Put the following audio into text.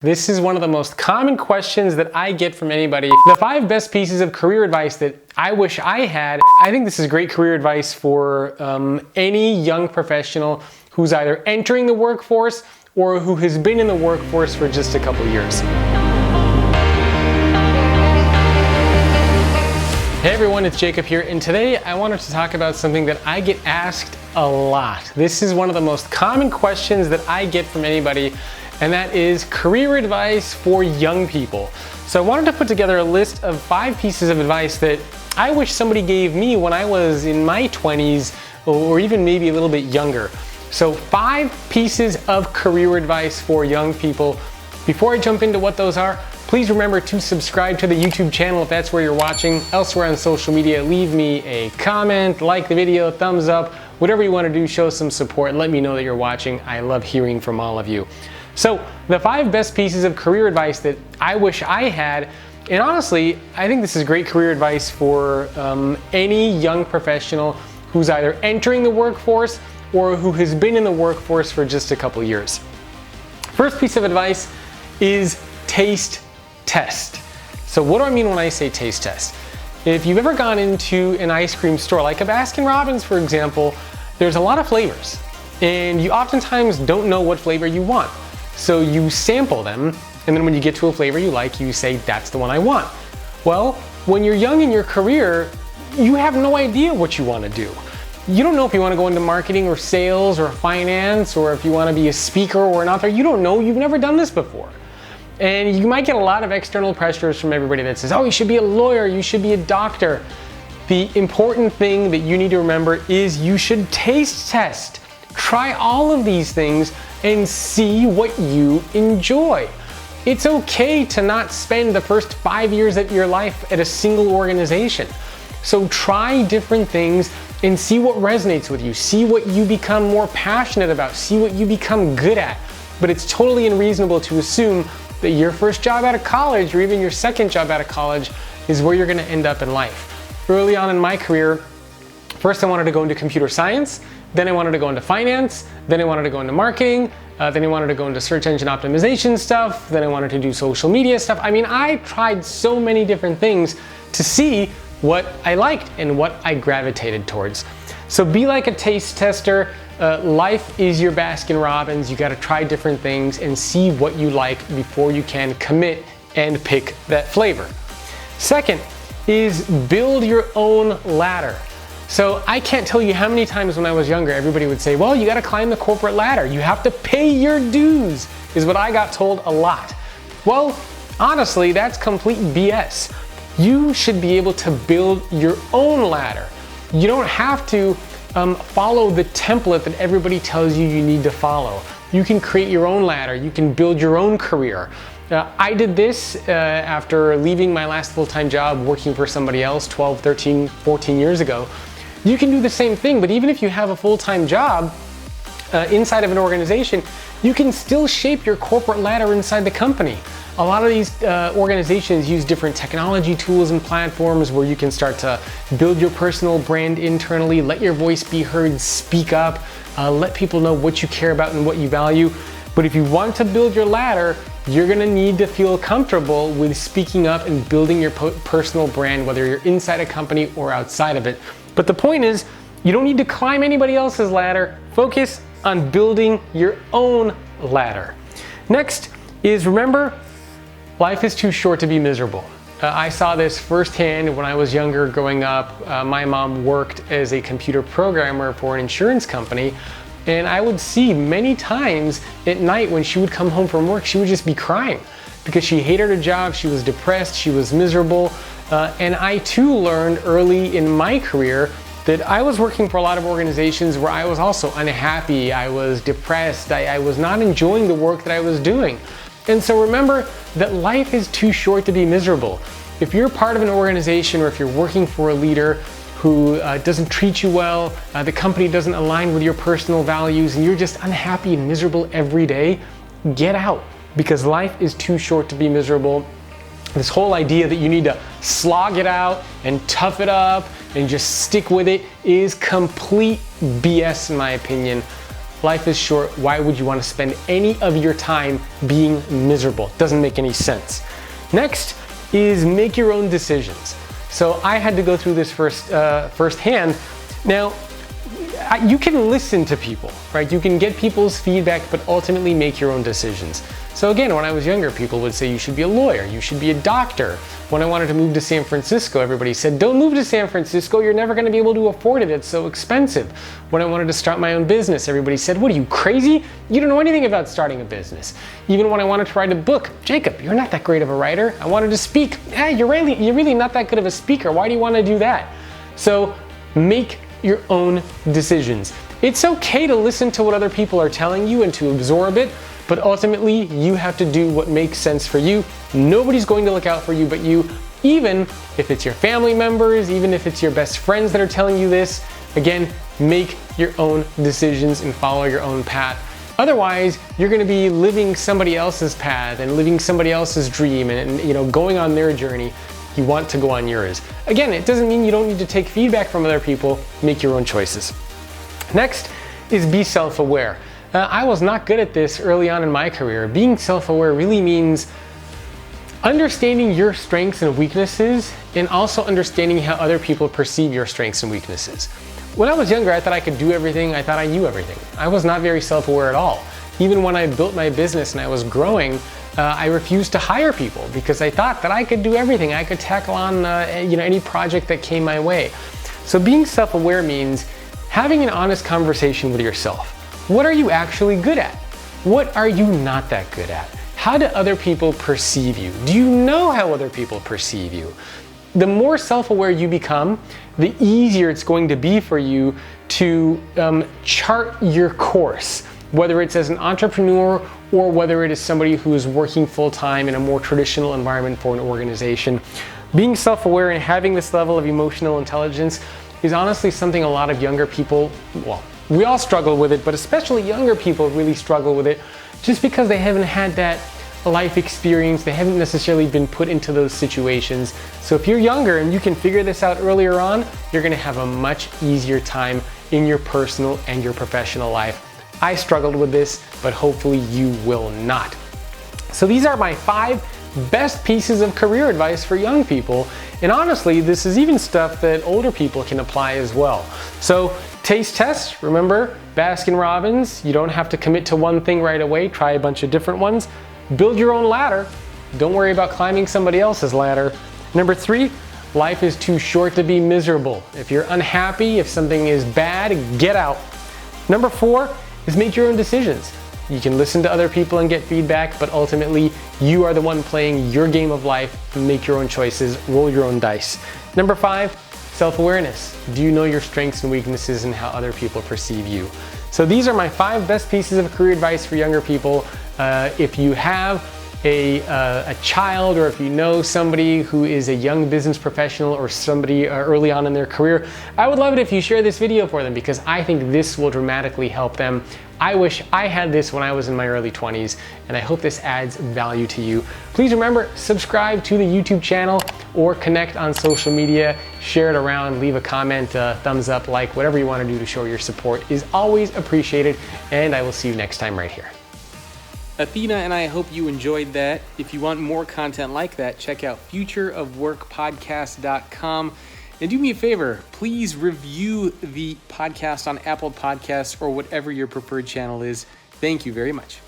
This is one of the most common questions that I get from anybody. The 5 best pieces of career advice that I wish I had. I think this is great career advice for any young professional who's either entering the workforce or who has been in the workforce for just a couple years. Hey everyone, it's Jacob here, and today I wanted to talk about something that I get asked a lot. This is one of the most common questions that I get from anybody, and that is career advice for young people. So I wanted to put together a list of 5 pieces of advice that I wish somebody gave me when I was in my 20s or even maybe a little bit younger. So 5 pieces of career advice for young people. Before I jump into what those are, please remember to subscribe to the YouTube channel if that's where you're watching. Elsewhere on social media, leave me a comment, like the video, thumbs up, whatever you want to do, show some support, let me know that you're watching. I love hearing from all of you. So the 5 best pieces of career advice that I wish I had, and honestly, I think this is great career advice for any young professional who's either entering the workforce or who has been in the workforce for just a couple years. First piece of advice is taste test. So what do I mean when I say taste test? If you've ever gone into an ice cream store, like a Baskin-Robbins for example, there's a lot of flavors, and you oftentimes don't know what flavor you want. So you sample them, and then when you get to a flavor you like, you say, that's the one I want. Well, when you're young in your career, you have no idea what you want to do. You don't know if you want to go into marketing or sales or finance, or if you want to be a speaker or an author. You don't know, you've never done this before. And you might get a lot of external pressures from everybody that says, oh, you should be a lawyer, you should be a doctor. The important thing that you need to remember is you should taste test. Try all of these things and see what you enjoy. It's okay to not spend the first 5 years of your life at a single organization. So try different things and see what resonates with you. See what you become more passionate about. See what you become good at. But it's totally unreasonable to assume that your first job out of college or even your second job out of college is where you're going to end up in life. Early on in my career, first I wanted to go into computer science, then I wanted to go into finance, then I wanted to go into marketing, then I wanted to go into search engine optimization stuff, then I wanted to do social media stuff. I mean, I tried so many different things to see what I liked and what I gravitated towards. So be like a taste tester. Life is your Baskin-Robbins. You got to try different things and see what you like before you can commit and pick that flavor. Second is build your own ladder. So I can't tell you how many times when I was younger, everybody would say, well, you got to climb the corporate ladder. You have to pay your dues, is what I got told a lot. Well, honestly, that's complete BS. You should be able to build your own ladder. You don't have to follow the template that everybody tells you you need to follow. You can create your own ladder. You can build your own career. I did this after leaving my last full-time job working for somebody else 12, 13, 14 years ago. You can do the same thing, but even if you have a full-time job inside of an organization, you can still shape your corporate ladder inside the company. A lot of these organizations use different technology tools and platforms where you can start to build your personal brand internally, let your voice be heard, speak up, let people know what you care about and what you value. But if you want to build your ladder, you're gonna need to feel comfortable with speaking up and building your personal brand, whether you're inside a company or outside of it. But the point is, you don't need to climb anybody else's ladder. Focus on building your own ladder. Next is, remember, life is too short to be miserable. I saw this firsthand when I was younger growing up. My mom worked as a computer programmer for an insurance company, and I would see many times at night when she would come home from work, she would just be crying because she hated her job, she was depressed, she was miserable. And I too learned early in my career that I was working for a lot of organizations where I was also unhappy, I was depressed, I was not enjoying the work that I was doing. And so remember that life is too short to be miserable. If you're part of an organization or if you're working for a leader who doesn't treat you well, the company doesn't align with your personal values, and you're just unhappy and miserable every day, get out, because life is too short to be miserable. This whole idea that you need to slog it out and tough it up and just stick with it is complete BS in my opinion. life is short. Why would you want to spend any of your time being miserable? Doesn't make any sense. Next is make your own decisions. So I had to go through this firsthand. Now, you can listen to people, right? You can get people's feedback, but ultimately make your own decisions. So again, when I was younger, people would say you should be a lawyer, you should be a doctor. When I wanted to move to San Francisco, everybody said, don't move to San Francisco, you're never gonna be able to afford it, it's so expensive. When I wanted to start my own business, everybody said, what are you, crazy? You don't know anything about starting a business. Even when I wanted to write a book, Jacob, you're not that great of a writer. I wanted to speak, you're really not that good of a speaker, why do you wanna do that? So make your own decisions. It's okay to listen to what other people are telling you and to absorb it, but ultimately you have to do what makes sense for you. Nobody's going to look out for you but you, even if it's your family members, even if it's your best friends that are telling you this. Again, make your own decisions and follow your own path. Otherwise, you're gonna be living somebody else's path and living somebody else's dream and going on their journey. You want to go on yours. Again, it doesn't mean you don't need to take feedback from other people, make your own choices. Next is be self-aware. I was not good at this early on in my career. Being self-aware really means understanding your strengths and weaknesses and also understanding how other people perceive your strengths and weaknesses. When I was younger, I thought I could do everything, I thought I knew everything. I was not very self-aware at all. Even when I built my business and I was growing, I refused to hire people because I thought that I could do everything. I could tackle on any project that came my way. So being self-aware means having an honest conversation with yourself. What are you actually good at? What are you not that good at? How do other people perceive you? Do you know how other people perceive you? The more self-aware you become, the easier it's going to be for you to chart your course, whether it's as an entrepreneur or whether it is somebody who is working full-time in a more traditional environment for an organization. Being self-aware and having this level of emotional intelligence is honestly something a lot of younger people, well, we all struggle with it, but especially younger people really struggle with it just because they haven't had that life experience. They haven't necessarily been put into those situations. So if you're younger and you can figure this out earlier on, you're gonna have a much easier time in your personal and your professional life. I struggled with this, but hopefully you will not. So these are my 5 best pieces of career advice for young people. And honestly, this is even stuff that older people can apply as well. So taste test, remember, Baskin-Robbins, you don't have to commit to one thing right away, try a bunch of different ones. Build your own ladder. Don't worry about climbing somebody else's ladder. Number 3, life is too short to be miserable. If you're unhappy, if something is bad, get out. Number 4 is make your own decisions. You can listen to other people and get feedback, but ultimately you are the one playing your game of life. Make your own choices, roll your own dice. Number 5, self-awareness. Do you know your strengths and weaknesses and how other people perceive you? So these are my 5 best pieces of career advice for younger people. If you have a child, or if you know somebody who is a young business professional or somebody early on in their career, I would love it if you share this video for them because I think this will dramatically help them. I wish I had this when I was in my early 20s, and I hope this adds value to you. Please remember, subscribe to the YouTube channel or connect on social media, share it around, leave a comment, thumbs up, like, whatever you want to do to show your support is always appreciated, and I will see you next time right here. Athena and I hope you enjoyed that. If you want more content like that, check out futureofworkpodcast.com. And do me a favor, please review the podcast on Apple Podcasts or whatever your preferred channel is. Thank you very much.